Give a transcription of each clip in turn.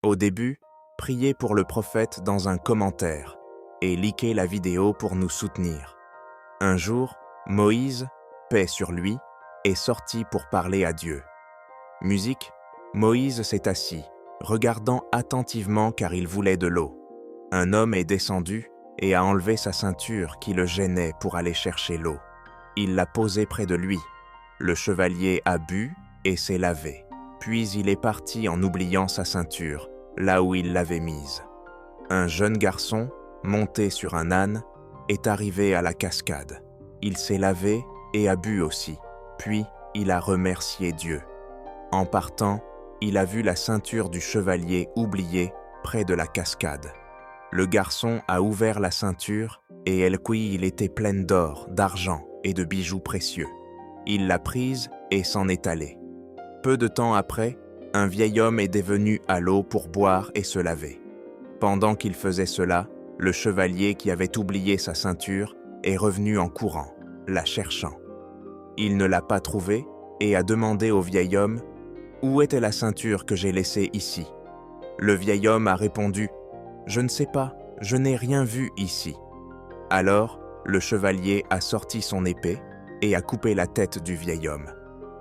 Au début, priez pour le prophète dans un commentaire et likez la vidéo pour nous soutenir. Un jour, Moïse, paix sur lui, est sorti pour parler à Dieu. Musique, Moïse s'est assis, regardant attentivement car il voulait de l'eau. Un homme est descendu et a enlevé sa ceinture qui le gênait pour aller chercher l'eau. Il l'a posée près de lui. Le chevalier a bu et s'est lavé. Puis il est parti en oubliant sa ceinture, là où il l'avait mise. Un jeune garçon, monté sur un âne, est arrivé à la cascade. Il s'est lavé et a bu aussi. Puis il a remercié Dieu. En partant, il a vu la ceinture du chevalier oubliée près de la cascade. Le garçon a ouvert la ceinture et il était pleine d'or, d'argent et de bijoux précieux. Il l'a prise et s'en est allé. Peu de temps après, un vieil homme est devenu à l'eau pour boire et se laver. Pendant qu'il faisait cela, le chevalier qui avait oublié sa ceinture est revenu en courant, la cherchant. Il ne l'a pas trouvée et a demandé au vieil homme « Où était la ceinture que j'ai laissée ici ?» Le vieil homme a répondu « Je ne sais pas, je n'ai rien vu ici. » Alors, le chevalier a sorti son épée et a coupé la tête du vieil homme.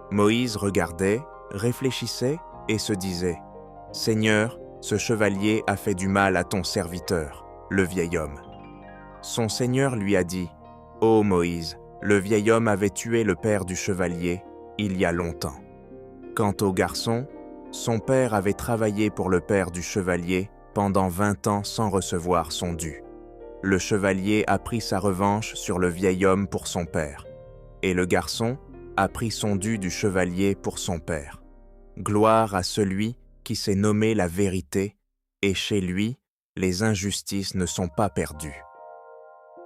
Moïse regardait, réfléchissait et se disait « Seigneur, ce chevalier a fait du mal à ton serviteur, le vieil homme. » Son seigneur lui a dit « Ô Moïse, le vieil homme avait tué le père du chevalier il y a longtemps. Quant au garçon, son père avait travaillé pour le père du chevalier pendant 20 ans sans recevoir son dû. Le chevalier a pris sa revanche sur le vieil homme pour son père, et le garçon a pris son dû du chevalier pour son père. Gloire à celui qui s'est nommé la vérité, et chez lui, les injustices ne sont pas perdues. »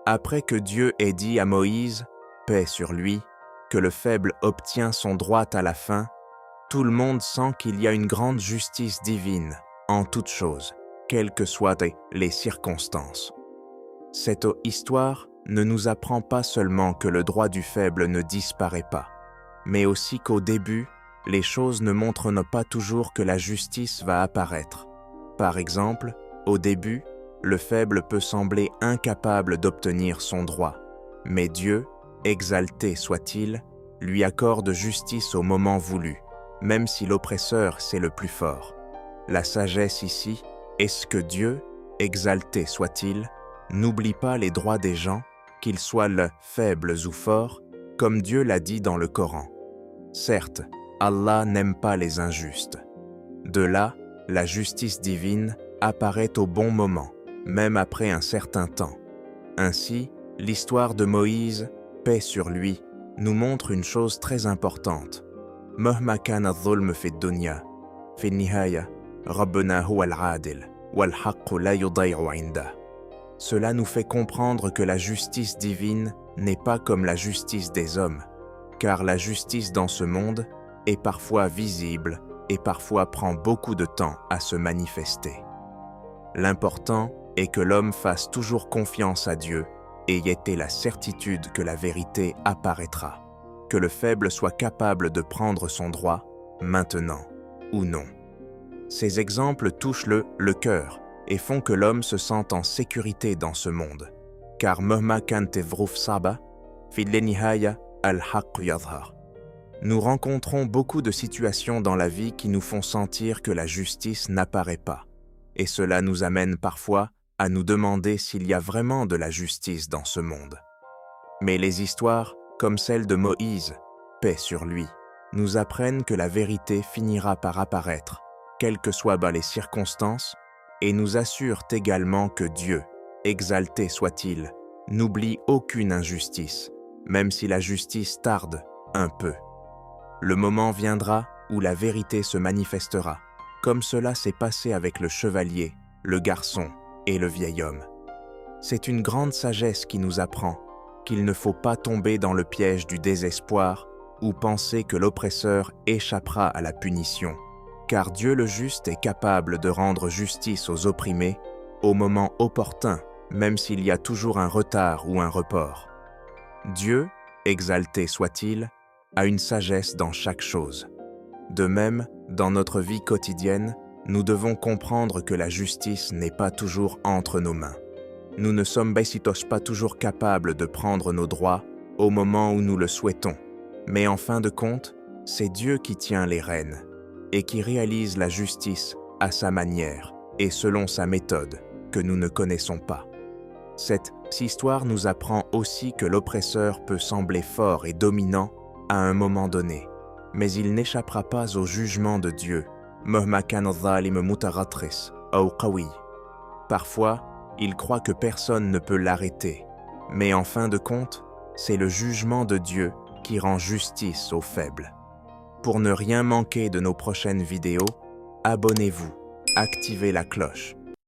Après que Dieu ait dit à Moïse, paix sur lui, que le faible obtient son droit à la fin, tout le monde sent qu'il y a une grande justice divine en toutes choses, quelles que soient les circonstances. Cette histoire ne nous apprend pas seulement que le droit du faible ne disparaît pas, mais aussi qu'au début, les choses ne montrent pas toujours que la justice va apparaître. Par exemple, au début, le faible peut sembler incapable d'obtenir son droit, mais Dieu, exalté soit-il, lui accorde justice au moment voulu, même si l'oppresseur c'est le plus fort. La sagesse ici est que Dieu, exalté soit-il, n'oublie pas les droits des gens, qu'ils soient faibles ou forts, comme Dieu l'a dit dans le Coran. Certes, Allah n'aime pas les injustes. De là, la justice divine apparaît au bon moment, même après un certain temps. Ainsi, l'histoire de Moïse, paix sur lui, nous montre une chose très importante. مهما كان الظلم في الدنيا في النهاية ربنا هو العادل والحق لا يضيع عنده. Cela nous fait comprendre que la justice divine n'est pas comme la justice des hommes, car la justice dans ce monde est parfois visible et parfois prend beaucoup de temps à se manifester. L'important est que l'homme fasse toujours confiance à Dieu et y ait la certitude que la vérité apparaîtra, que le faible soit capable de prendre son droit, maintenant ou non. Ces exemples touchent le cœur et font que l'homme se sente en sécurité dans ce monde, car مهما كانت الظروف صعبة في النهاية الحق يظهر. Nous rencontrons beaucoup de situations dans la vie qui nous font sentir que la justice n'apparaît pas, et cela nous amène parfois à nous demander s'il y a vraiment de la justice dans ce monde. Mais les histoires, comme celle de Moïse, paix sur lui, nous apprennent que la vérité finira par apparaître, quelles que soient les circonstances, et nous assurent également que Dieu, exalté soit-il, n'oublie aucune injustice, même si la justice tarde un peu. Le moment viendra où la vérité se manifestera, comme cela s'est passé avec le chevalier, le garçon et le vieil homme. C'est une grande sagesse qui nous apprend qu'il ne faut pas tomber dans le piège du désespoir ou penser que l'oppresseur échappera à la punition, car Dieu le juste est capable de rendre justice aux opprimés au moment opportun, même s'il y a toujours un retard ou un report. Dieu, exalté soit-il, a une sagesse dans chaque chose. De même, dans notre vie quotidienne, Nous devons comprendre que la justice n'est pas toujours entre nos mains. Nous ne sommes pas toujours capables de prendre nos droits au moment où nous le souhaitons. Mais en fin de compte, c'est Dieu qui tient les rênes et qui réalise la justice à sa manière et selon sa méthode que nous ne connaissons pas. Cette histoire nous apprend aussi que l'oppresseur peut sembler fort et dominant à un moment donné, mais il n'échappera pas au jugement de Dieu. Parfois, il croit que personne ne peut l'arrêter, mais en fin de compte, c'est le jugement de Dieu qui rend justice aux faibles. Pour ne rien manquer de nos prochaines vidéos, abonnez-vous, activez la cloche